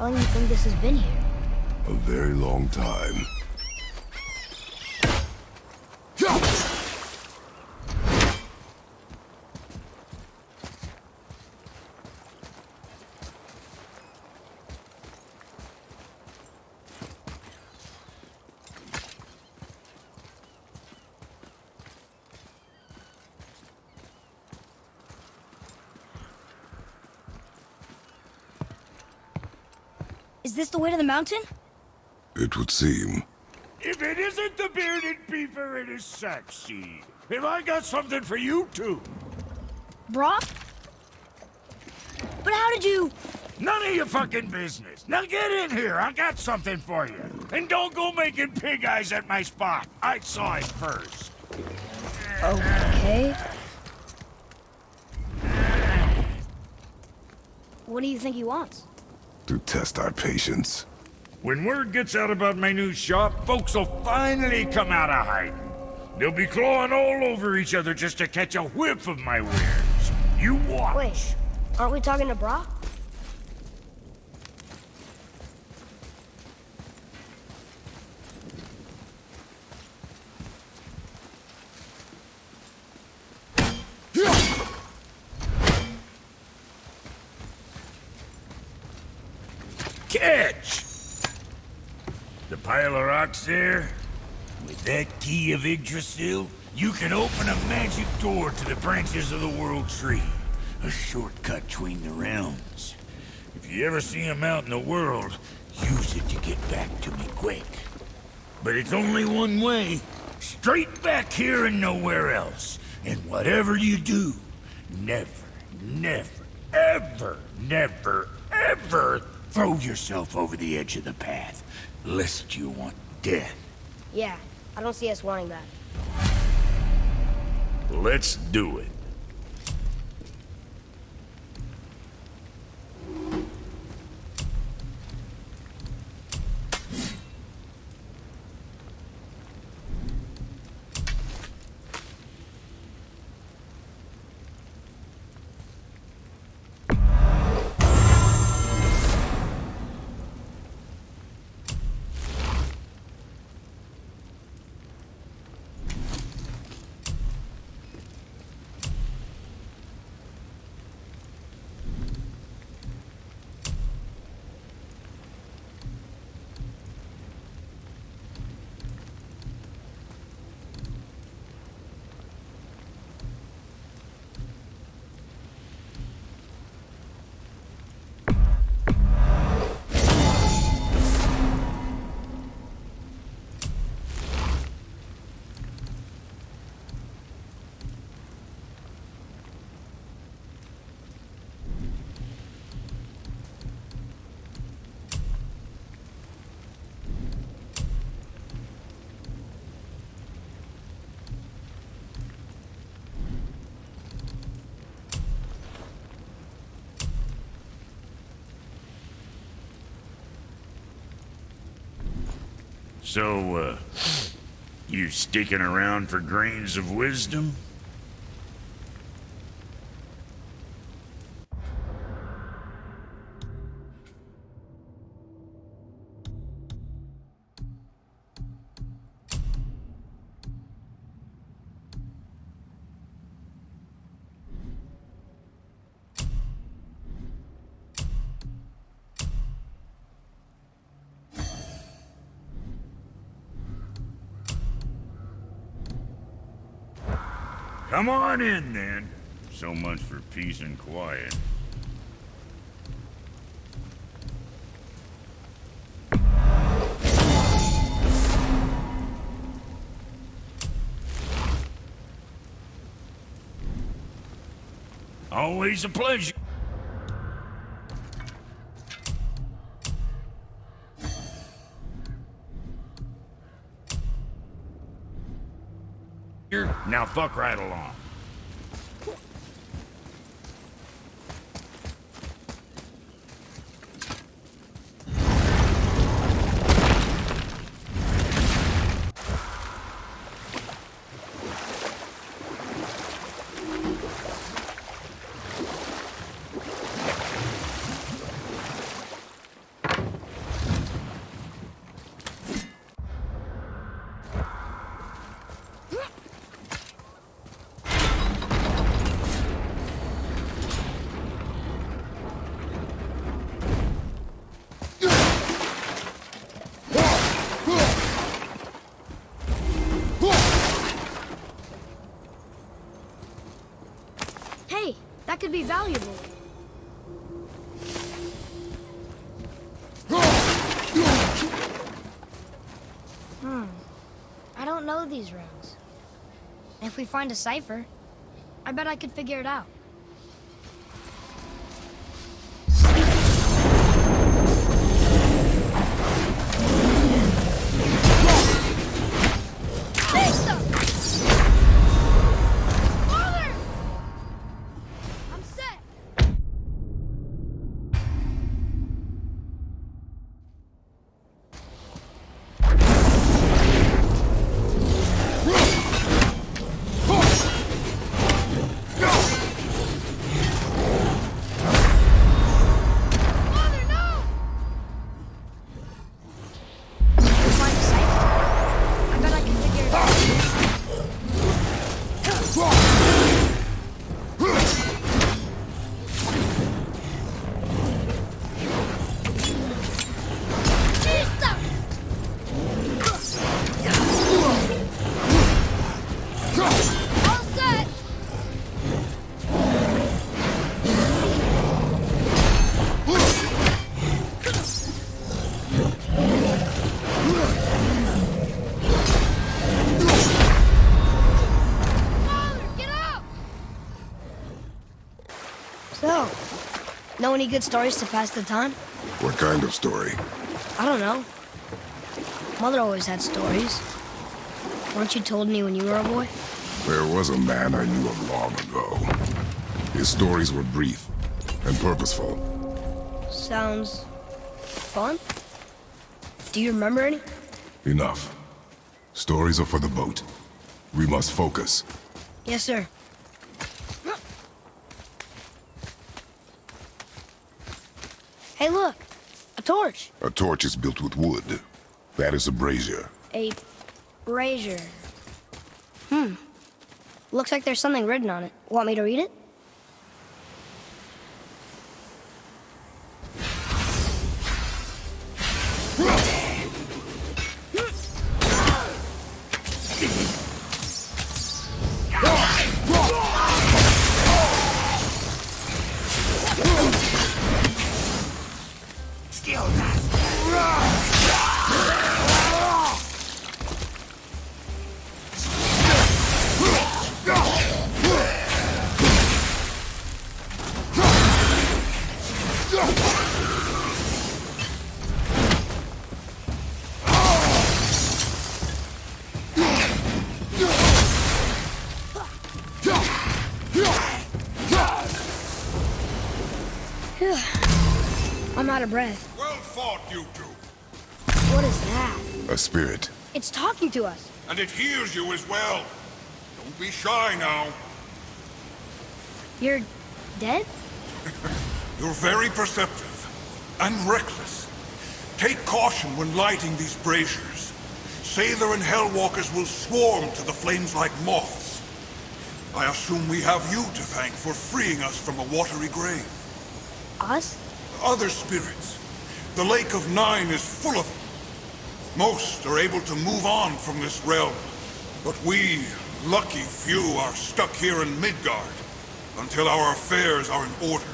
How long do you think this has been here? A very long time. Is this the way to the mountain? It would seem. If it isn't the bearded beaver, it is sexy. Have I got something for you too? Brock? But how did you... None of your fucking business. Now get in here. I got something for you. And don't go making pig eyes at my spot. I saw it first. Okay. What do you think he wants? To test our patience. When word gets out about my new shop, folks will finally come out of hiding. They'll be clawing all over each other just to catch a whiff of my wares. You watch. Wait, aren't we talking to Brock? Catch! The pile of rocks there? With that key of Yggdrasil, you can open a magic door to the branches of the World Tree. A shortcut between the realms. If you ever see him out in the world, use it to get back to me quick. But it's only one way. Straight back here and nowhere else. And whatever you do, never, ever throw yourself over the edge of the path, lest you want death. Yeah, I don't see us wanting that. Let's do it. So, you sticking around for grains of wisdom? Come on in, then. So much for peace and quiet. Always a pleasure. Now fuck right along. That could be valuable. I don't know these runes. If we find a cipher, I bet I could figure it out. Father! I'm set. Father, no! If we find a cipher, I bet I can figure it out. All set. Father, get up! So, know any good stories to pass the time? What kind of story? I don't know. Mother always had stories. Weren't you told me when you were a boy? There was a man I knew of long ago. His stories were brief and purposeful. Sounds fun. Do you remember any? Enough. Stories are for the boat. We must focus. Yes, sir. Hey, look. A torch. A torch is built with wood. That is a brazier. A brazier. Looks like there's something written on it. Want me to read it? Still not. I'm out of breath. Well fought, you two. What is that? A spirit. It's talking to us. And it hears you as well. Don't be shy now. You're dead? You're very perceptive and reckless. Take caution when lighting these braziers. Sather and Hellwalkers will swarm to the flames like moths. I assume we have you to thank for freeing us from a watery grave. Us? Other spirits. The Lake of Nine is full of them. Most are able to move on from this realm, but we, lucky few, are stuck here in Midgard until our affairs are in order.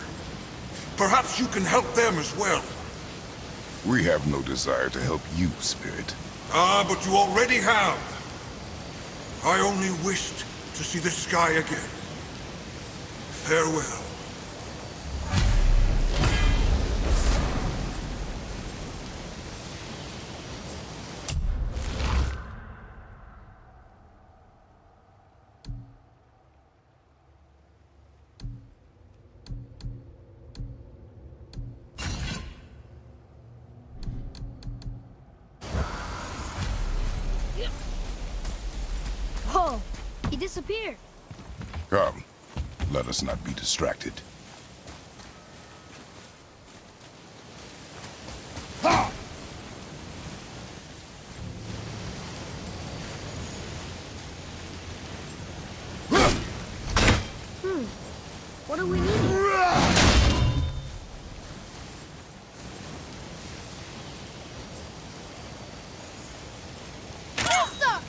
Perhaps you can help them as well. We have no desire to help you, spirit. Ah, but you already have. I only wished to see the sky again. Farewell. Whoa! He disappeared. Come, let us not be distracted. What do we need? Stop!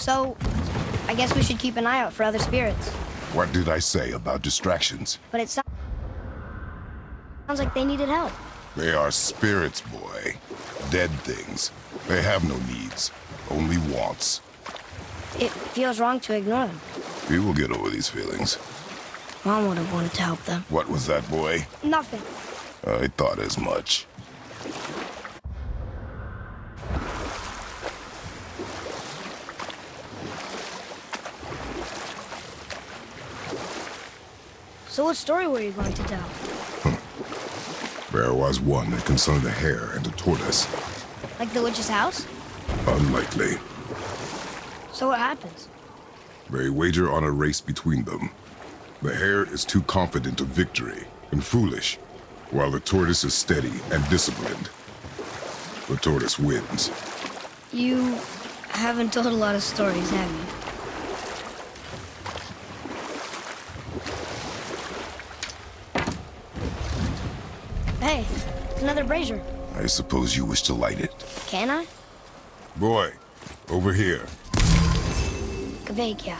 So, I guess we should keep an eye out for other spirits. What did I say about distractions? But it sounds like they needed help. They are spirits, boy. Dead things. They have no needs, only wants. It feels wrong to ignore them. We will get over these feelings. Mom would have wanted to help them. What was that, boy? Nothing. I thought as much. So what story were you going to tell? There was one that concerned a hare and a tortoise. Like the witch's house? Unlikely. So what happens? They wager on a race between them. The hare is too confident of victory and foolish, while the tortoise is steady and disciplined. The tortoise wins. You haven't told a lot of stories, have you? Hey, another brazier. I suppose you wish to light it. Can I? Boy, over here. Kveikja.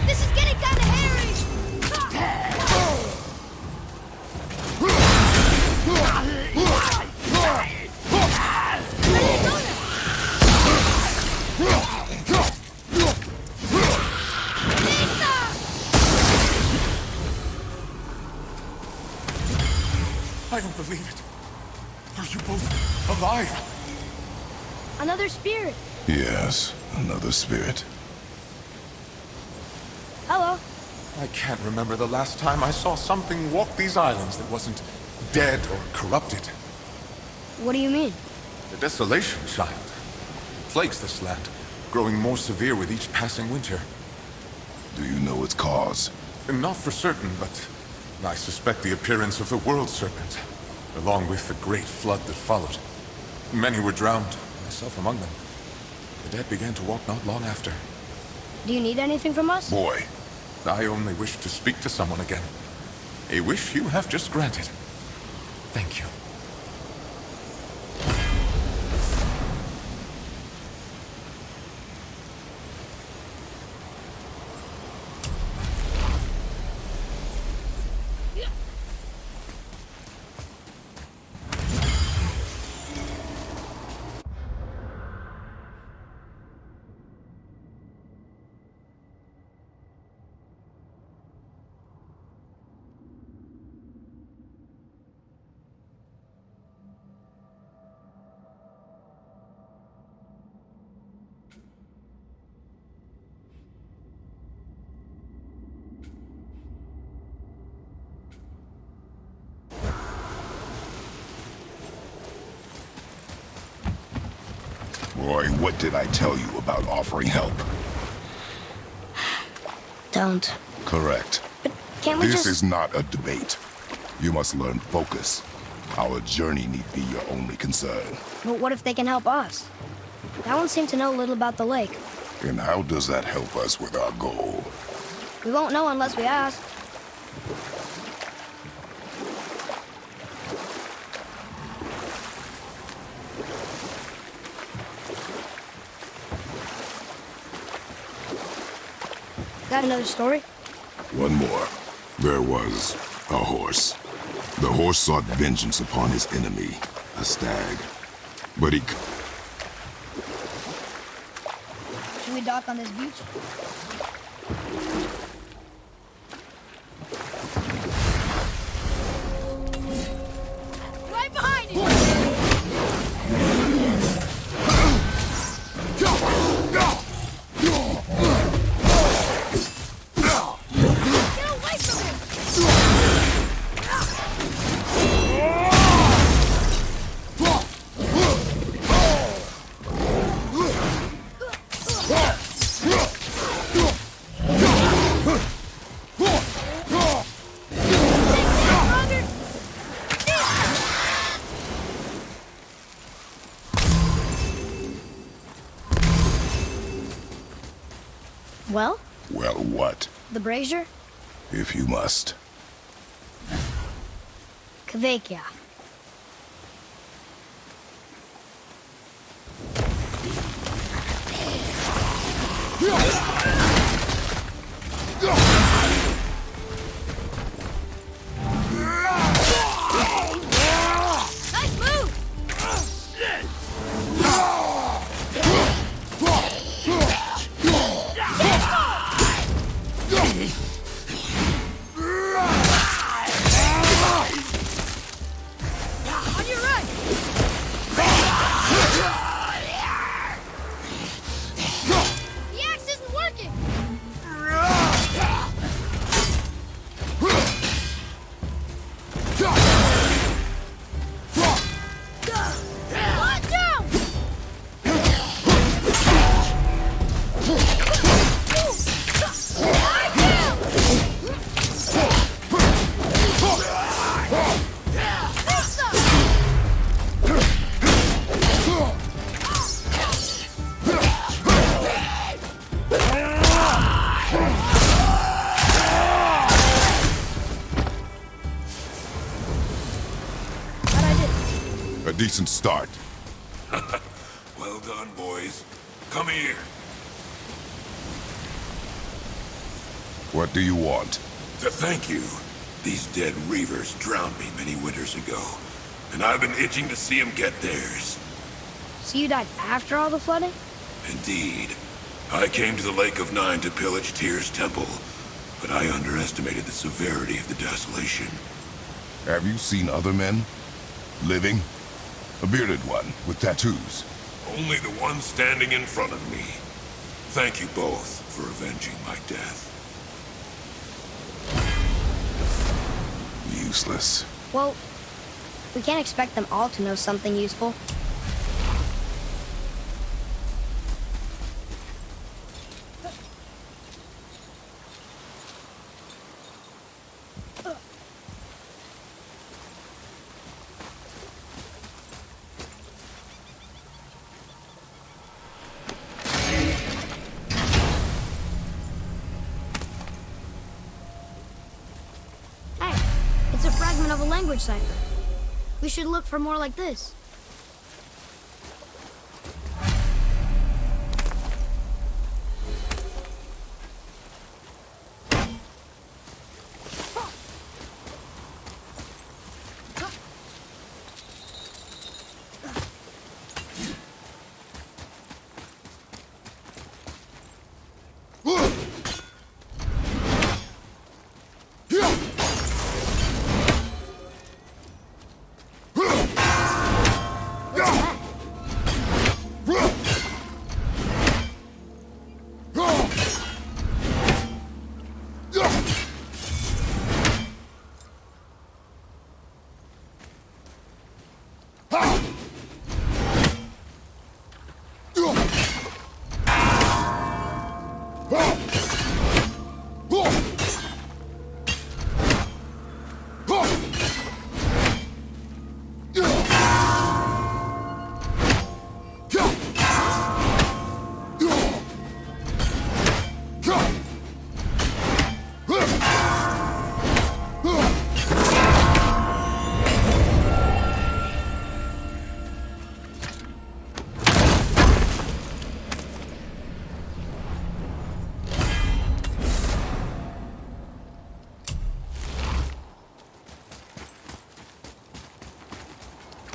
This is getting kind of hairy! I don't believe it. Are you both alive? Another spirit. Yes, another spirit. Hello. I can't remember the last time I saw something walk these islands that wasn't dead or corrupted. What do you mean? The desolation, child. Plagues this land, growing more severe with each passing winter. Do you know its cause? Not for certain, but I suspect the appearance of the World Serpent, along with the great flood that followed. Many were drowned, myself among them. The dead began to walk not long after. Do you need anything from us? Boy, I only wish to speak to someone again. A wish you have just granted. Thank you. boy, what did I tell you about offering help? Don't. Correct. But can't we This just... is not a debate. You must learn focus. Our journey need be your only concern. But what if they can help us? That one seemed to know a little about the lake. And how does that help us with our goal? We won't know unless we ask. Got another story? One more. There was a horse. The horse sought vengeance upon his enemy, a stag. But he... Should we dock on this beach? Right behind you! Well? Well, what? The brazier? If you must. Kvekia. Nice move! On your right! The axe isn't working! Watch out! A decent start. Well done, boys. Come here. What do you want? To thank you. These dead reavers drowned me many winters ago, and I've been itching to see them get theirs. So you died after all the flooding? Indeed. I came to the Lake of Nine to pillage Tyr's temple, but I underestimated the severity of the desolation. Have you seen other men? Living? A bearded one with tattoos. Only the one standing in front of me. Thank you both for avenging my death. Useless. Well, we can't expect them all to know something useful. Hey, it's a fragment of a language cipher. We should look for more like this.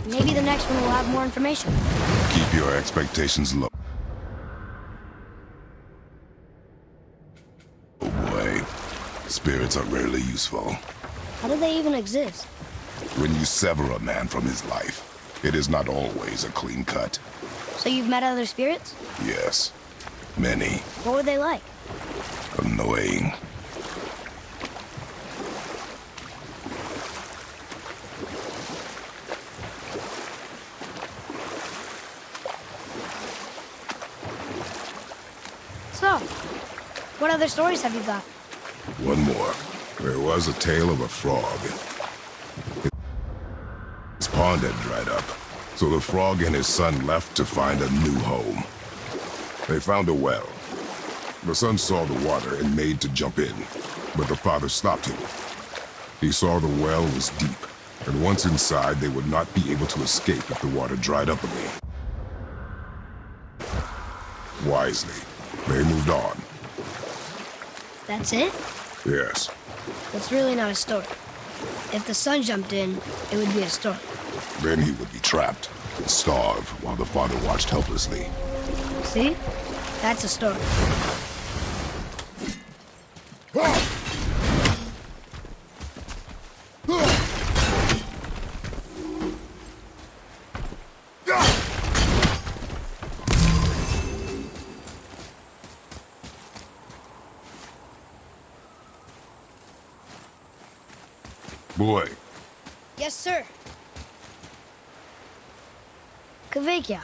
Maybe the next one will have more information. Keep your expectations low. Oh boy. Spirits are rarely useful. How do they even exist? When you sever a man from his life, it is not always a clean cut. So you've met other spirits? Yes. Many. What were they like? Annoying. So, what other stories have you got? One more. There was a tale of a frog. His pond had dried up, so the frog and his son left to find a new home. They found a well. The son saw the water and made to jump in, but the father stopped him. He saw the well was deep, and once inside, they would not be able to escape if the water dried up again. Wisely, they moved on. That's it? Yes. It's really not a story. If the son jumped in, it would be a story. Then he would be trapped and starve while the father watched helplessly. See? That's a story. Boy, Yes, sir. Kavekya.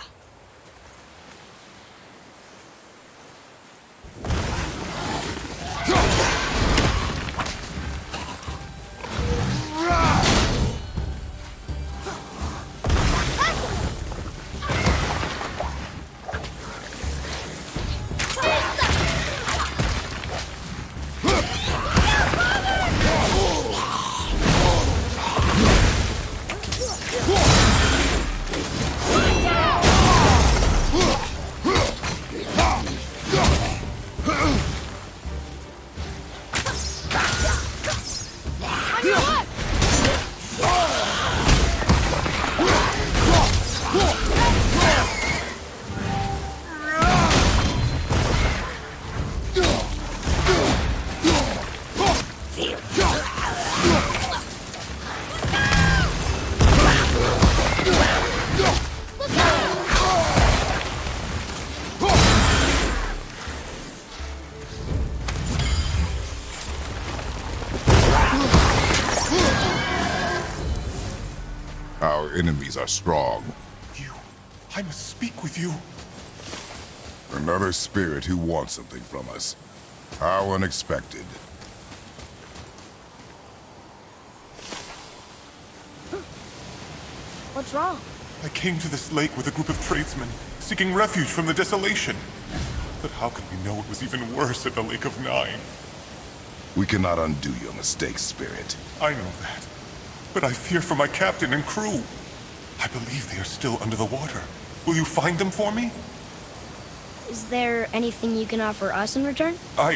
our enemies are strong. I must speak with you. Another spirit who wants something from us. How unexpected. What's wrong? I came to this lake with a group of tradesmen, seeking refuge from the desolation. But how could we know it was even worse at the Lake of Nine? We cannot undo your mistakes, Spirit. I know that. But I fear for my captain and crew. I believe they are still under the water. Will you find them for me? Is there anything you can offer us in return? I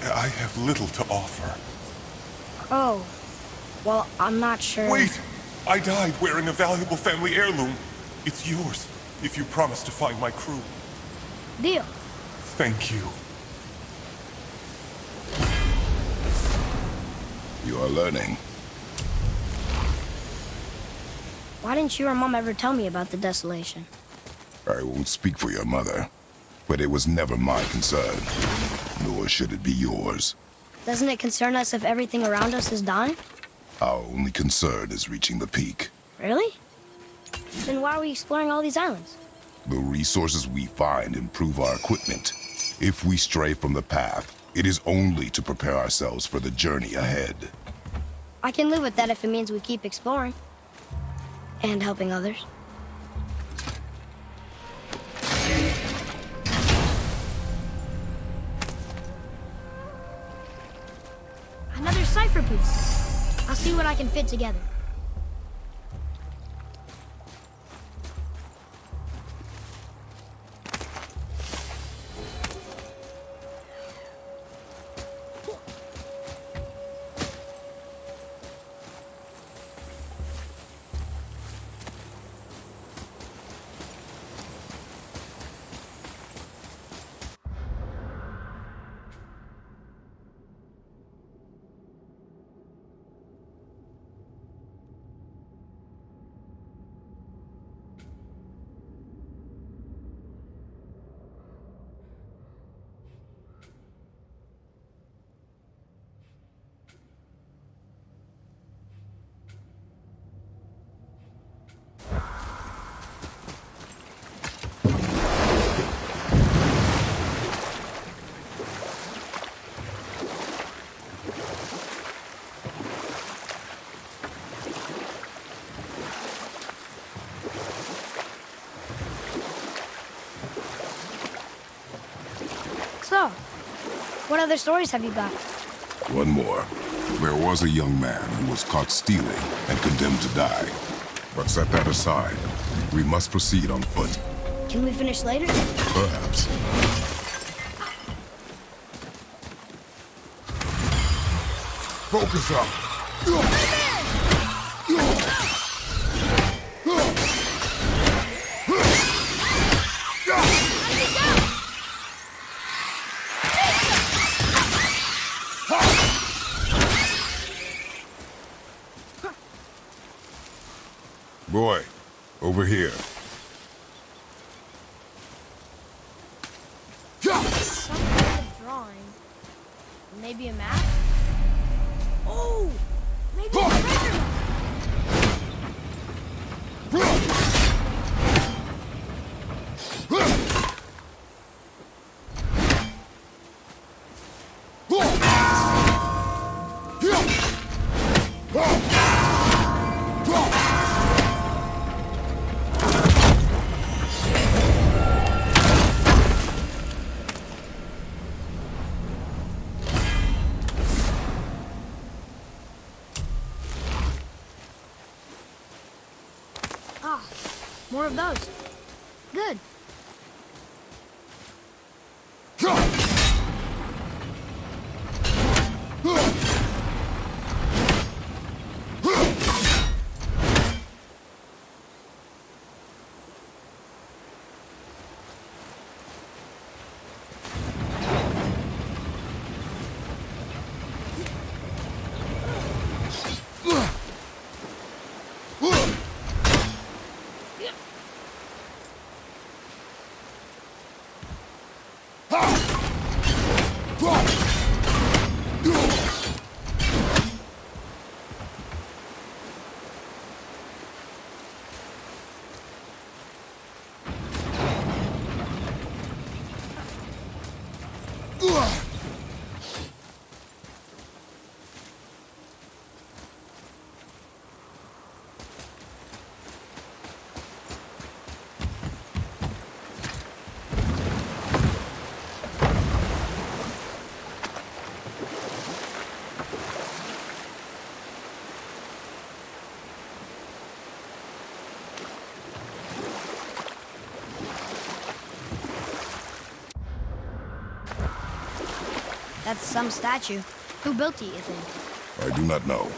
have little to offer. Oh. Well, I'm not sure. Wait! I died wearing a valuable family heirloom. It's yours, if you promise to find my crew. Deal. Thank you. You are learning. Why didn't you or Mom ever tell me about the desolation? I won't speak for your mother, but it was never my concern. Nor should it be yours. Doesn't it concern us if everything around us is dying? Our only concern is reaching the peak. Really? Then why are we exploring all these islands? The resources we find improve our equipment. If we stray from the path, it is only to prepare ourselves for the journey ahead. I can live with that if it means we keep exploring. And helping others. Another cipher piece. I'll see what I can fit together. What other stories have you got? One more. There was a young man who was caught stealing and condemned to die. But set that aside. We must proceed on foot. Can we finish later? Perhaps. Focus up. Boy, over here. Some kind of drawing. Maybe a map? Oh! Maybe a treasure map! Ah, more of those. Good. That's some statue. Who built it, you think? I do not know.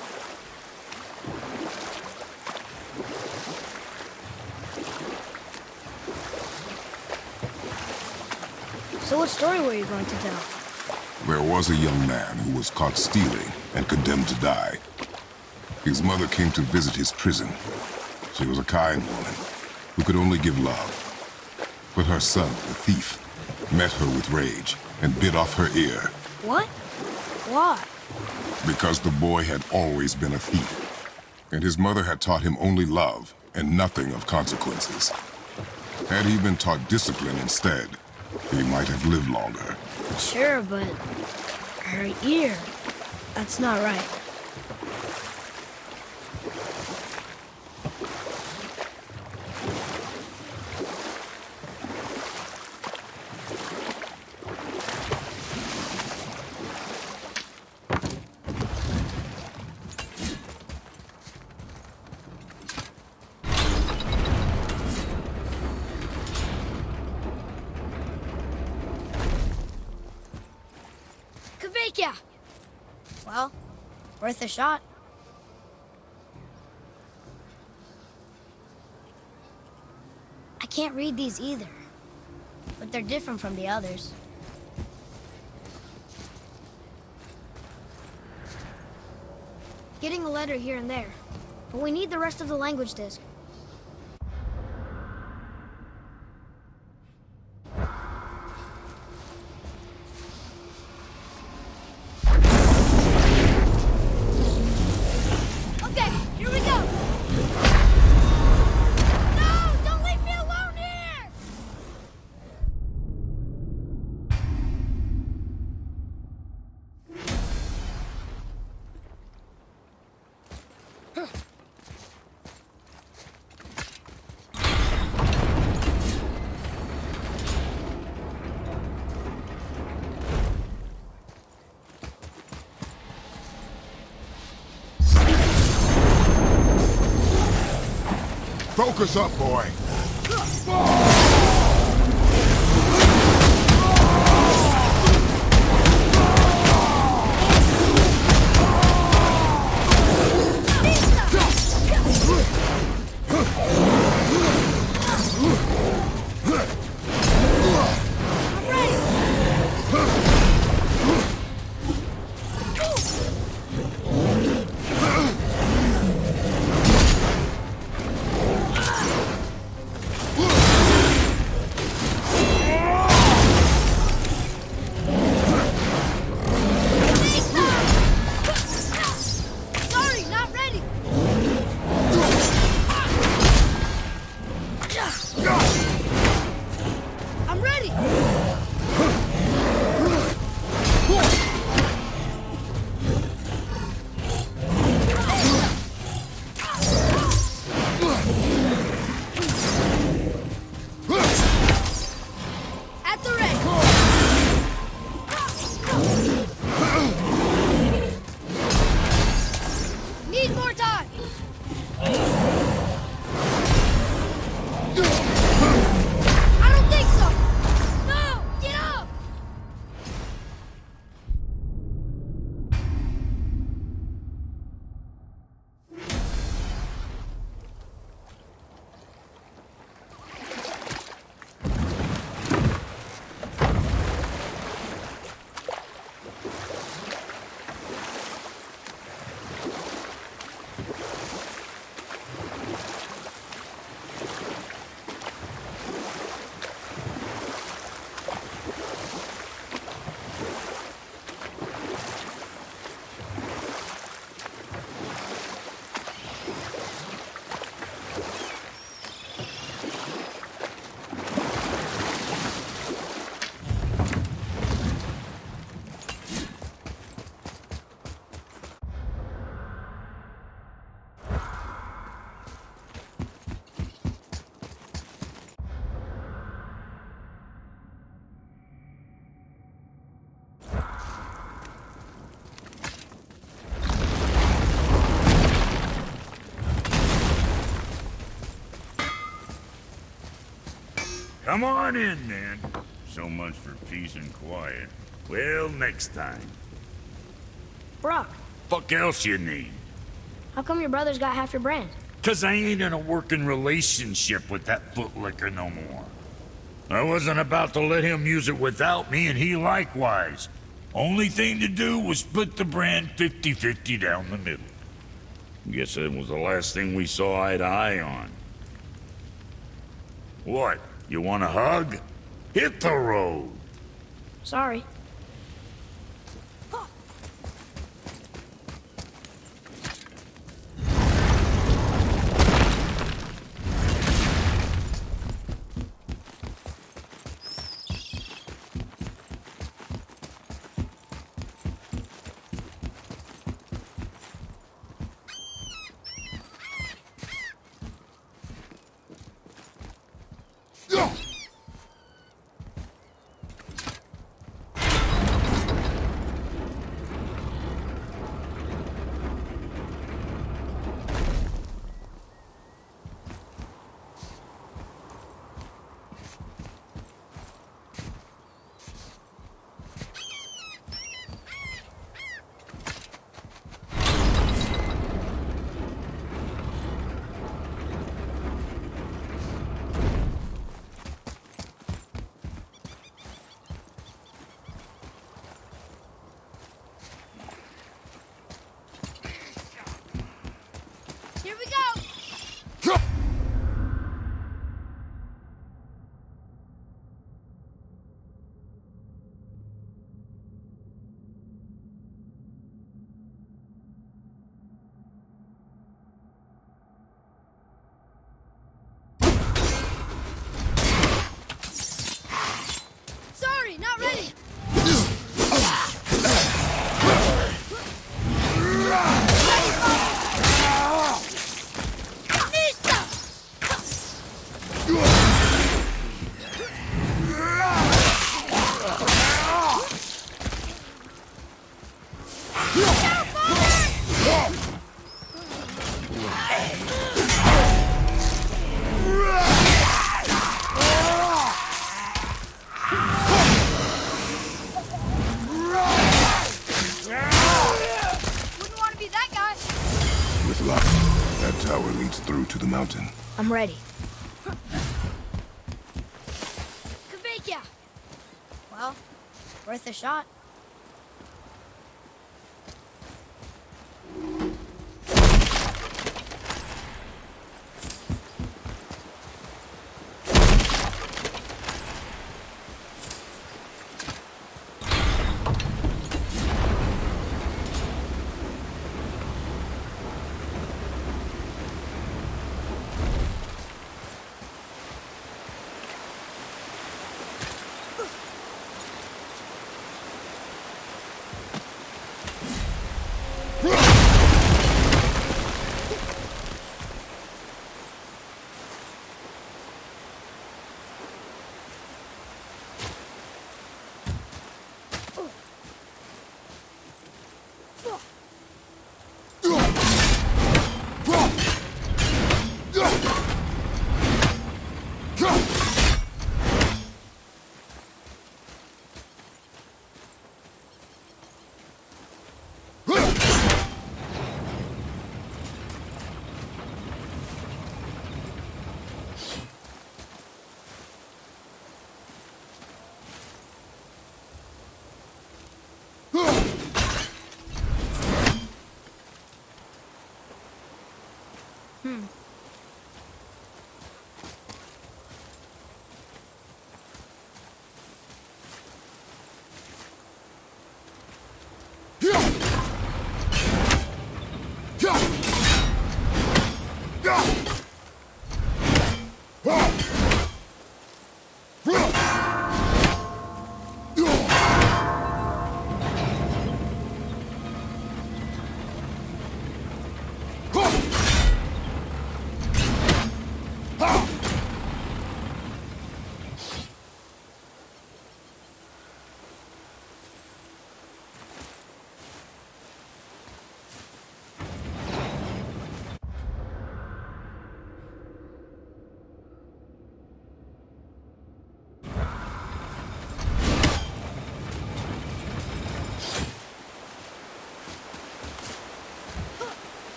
So what story were you going to tell? There was a young man who was caught stealing and condemned to die. His mother came to visit his prison. She was a kind woman who could only give love. But her son, the thief, met her with rage and bit off her ear. What? Why? Because the boy had always been a thief, and his mother had taught him only love and nothing of consequences. Had he been taught discipline instead, he might have lived longer. Sure, but her ear, that's not right. Well, worth a shot. I can't read these either, but they're different from the others. Getting a letter here and there, but we need the rest of the language disc. Focus up, boy. Come on in, then. So much for peace and quiet. Well, next time. Brock, Fuck else you need? how come your brother's got half your brand? 'Cause I ain't in a working relationship with that footlicker no more. I wasn't about to let him use it without me, and he likewise. Only thing to do was split the brand 50-50 down the middle. Guess that was the last thing we saw eye to eye on. What? You want a hug? Hit the road! Sorry. Here we go! Sorry, not ready! luck. That tower leads through to the mountain. I'm ready. Kavika! Well, worth a shot.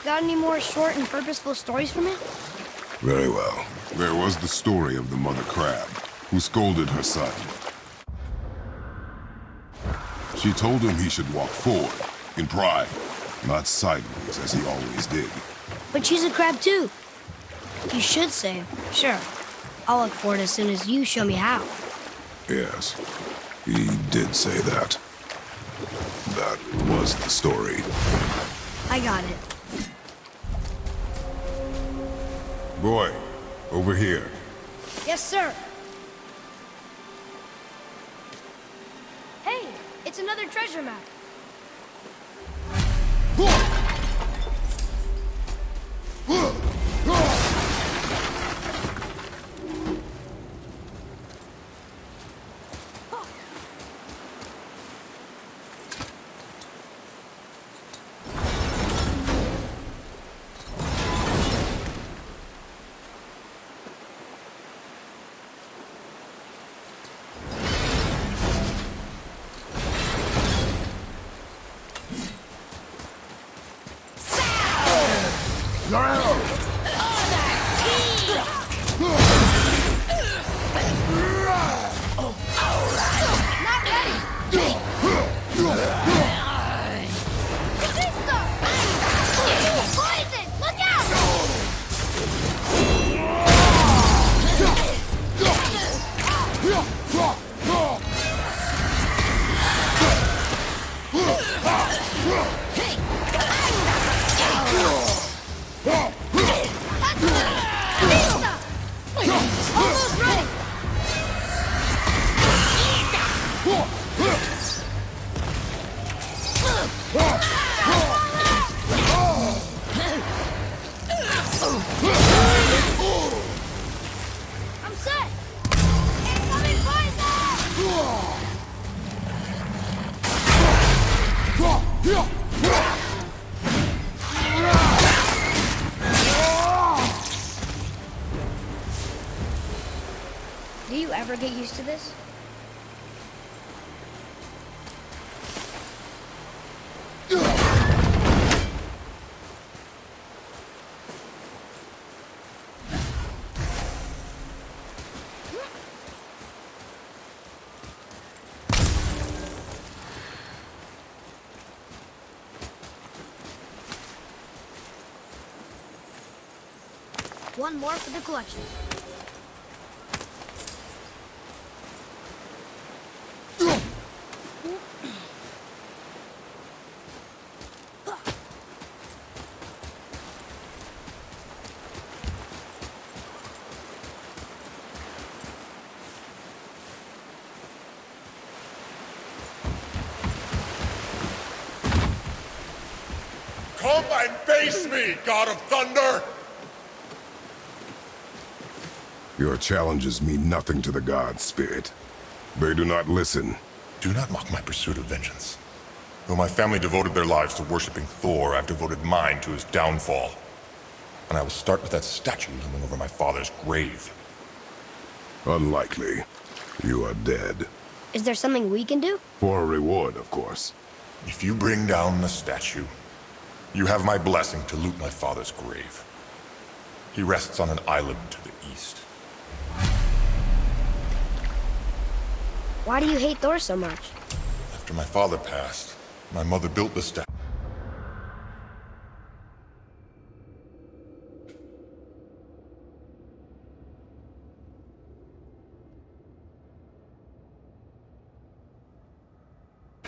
Got any more short and purposeful stories for me? Very well. There was the story of the mother crab, who scolded her son. She told him he should walk forward, in pride, not sideways as he always did. But she's a crab too. You should say, sure. I'll look for it as soon as you show me how. Yes, he did say that. That was the story. I got it. Boy, over here. Yes, sir. Hey, it's another treasure map. Do you ever get used to this? One more for the collection. Come and face me, God of Thunder! Your challenges mean nothing to the gods, Spirit. They do not listen. Do not mock my pursuit of vengeance. Though my family devoted their lives to worshipping Thor, I've devoted mine to his downfall. And I will start with that statue looming over my father's grave. Unlikely. You are dead. Is there something we can do? For a reward, of course. If you bring down the statue, you have my blessing to loot my father's grave. He rests on an island to the east. Why do you hate Thor so much? After my father passed, my mother built the statue.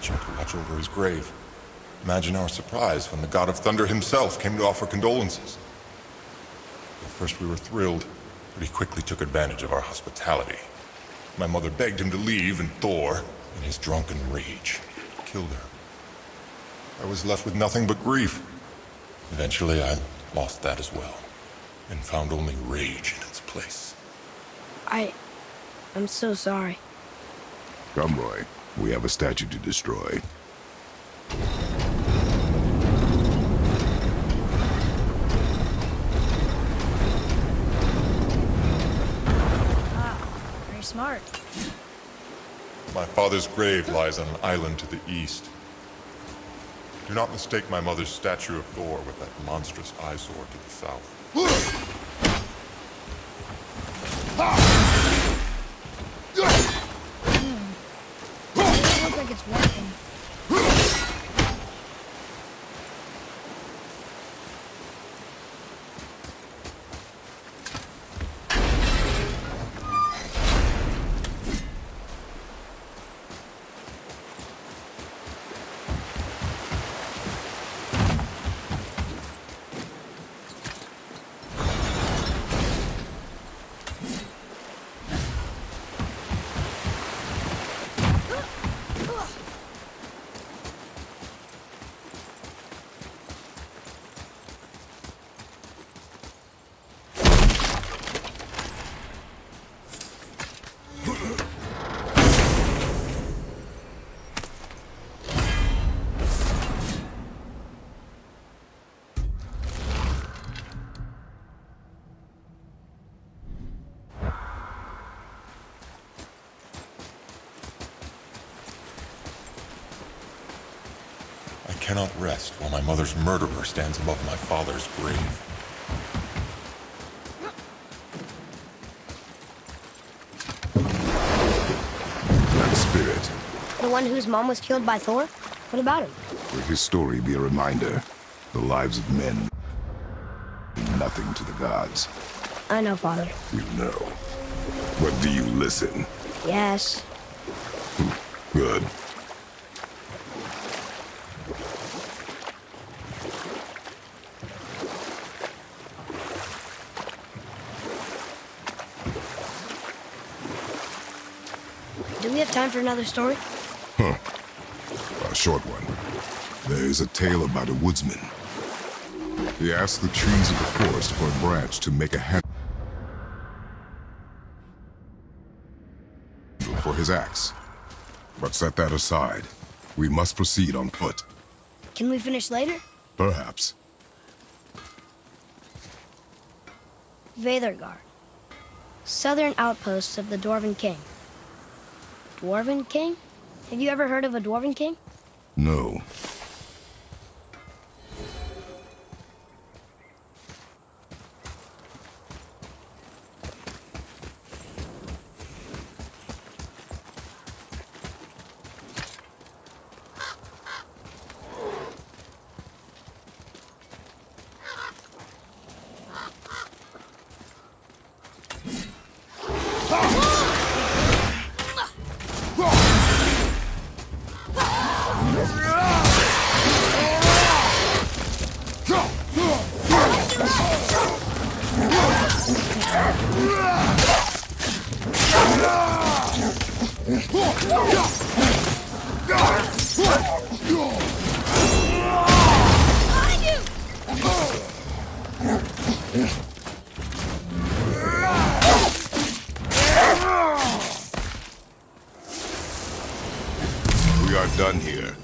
To watch over his grave. Imagine our surprise when the God of Thunder himself came to offer condolences. At first we were thrilled, but he quickly took advantage of our hospitality. My mother begged him to leave, and Thor, in his drunken rage, killed her. I was left with nothing but grief. Eventually I lost that as well, and found only rage in its place. I'm so sorry. Come, Roy. We have a statue to destroy. Very smart. My father's grave lies on an island to the east. Do not mistake my mother's statue of Thor with that monstrous eyesore to the south. It looks like it's working. I cannot rest while my mother's murderer stands above my father's grave. That spirit. The one whose mom was killed by Thor? What about him? Will his story be a reminder? The lives of men mean nothing to the gods. I know, Father. You know. But do you listen? Yes. Good. Do we have time for another story? A short one. There is a tale about a woodsman. He asked the trees of the forest for a branch to make a handle for his axe. But set that aside. We must proceed on foot. Can we finish later? Perhaps. Veðurgard. Southern outposts of the Dwarven King. Dwarven King? Have you ever heard of a Dwarven King? No. We are done here.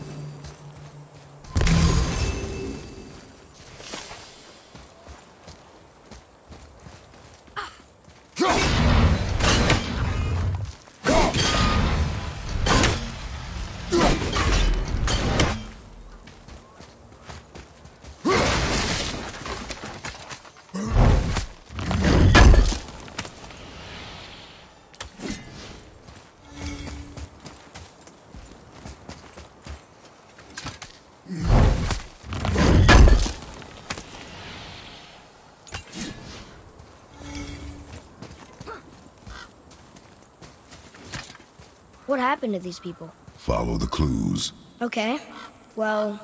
What happened to these people? Follow the clues. Okay. Well,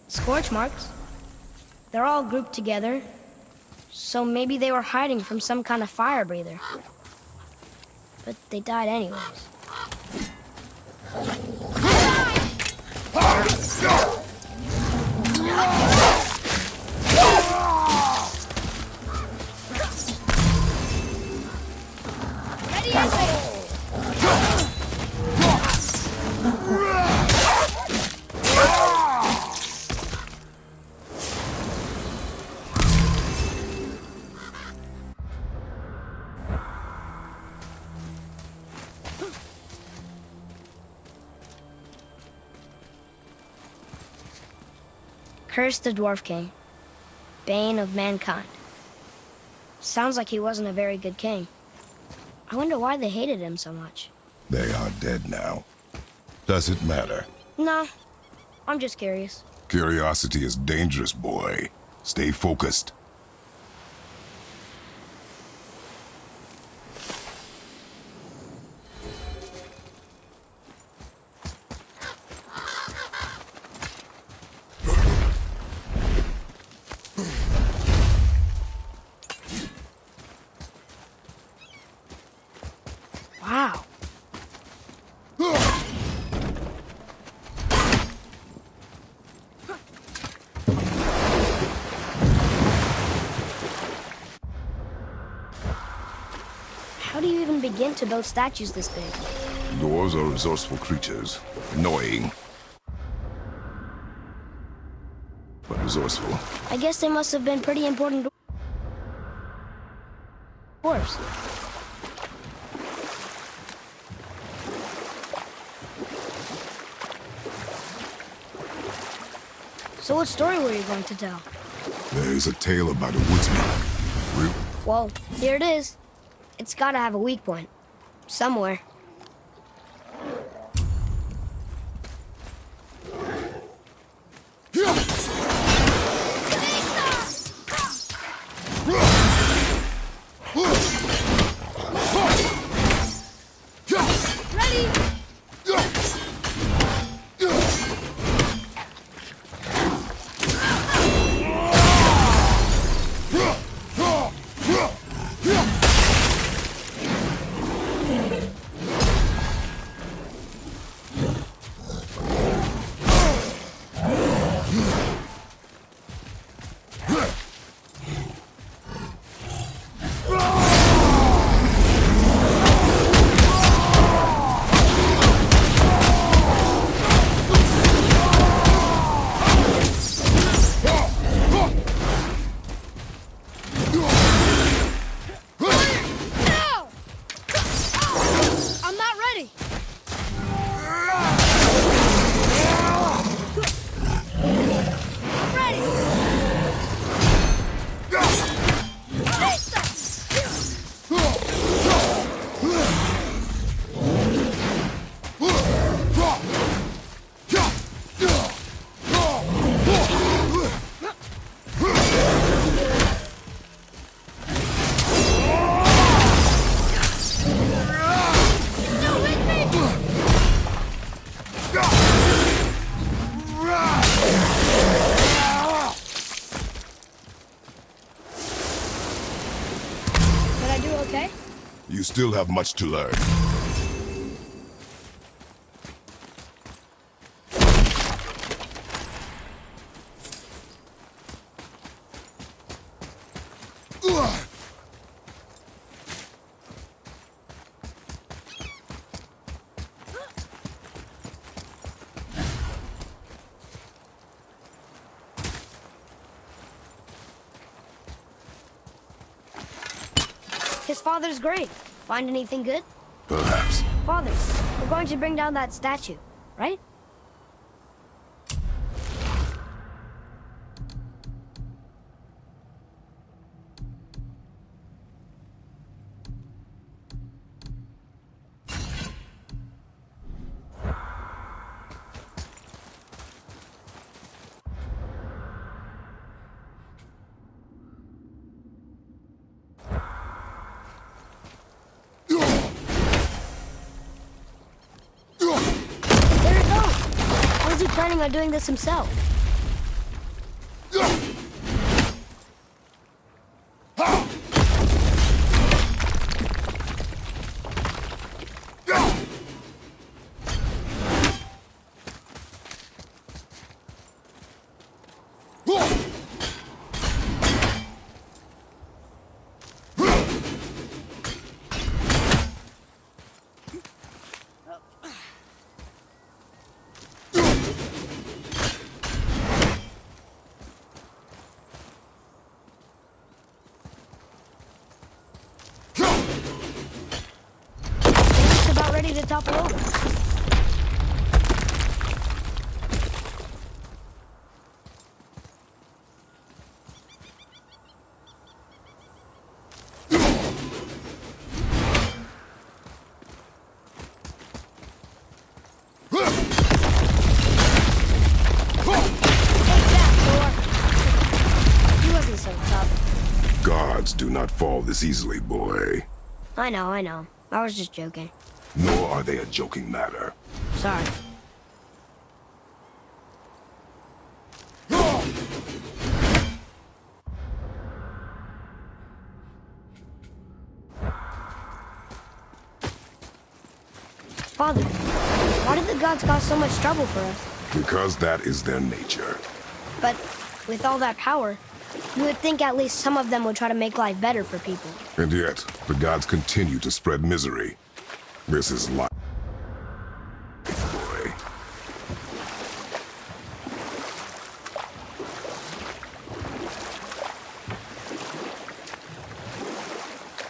scorch marks. They're all grouped together. So maybe they were hiding from some kind of fire breather. But they died anyways. Curse the Dwarf King, bane of mankind. Sounds like he wasn't a very good king. I wonder why they hated him so much. They are dead now. Does it matter? No, I'm just curious. Curiosity is dangerous, boy. Stay focused. Wow. How do you even begin to build statues this big? Dwarves are resourceful creatures. Annoying. But resourceful. I guess they must have been pretty important dwarves. So what story were you going to tell? There is a tale about a woodsman. Well, here it is. It's gotta have a weak point. Somewhere. still have much to learn. His father's grave. Find anything good? Perhaps. Father, we're going to bring down that statue, right? There it goes! How is he planning on doing this himself? It's about ready to topple over. He wasn't so tough. Gods do not fall this easily, boy. I know. I was just joking. Nor are they a joking matter. Sorry. Father, why did the gods cause so much trouble for us? Because that is their nature. But with all that power, you would think at least some of them would try to make life better for people. And yet, the gods continue to spread misery. This is life, boy.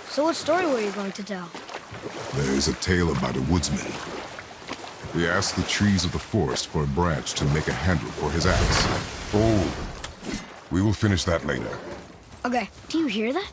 So what story were you going to tell? There is a tale about a woodsman. He asked the trees of the forest for a branch to make a handle for his axe. Oh, we will finish that later. Okay, do you hear that?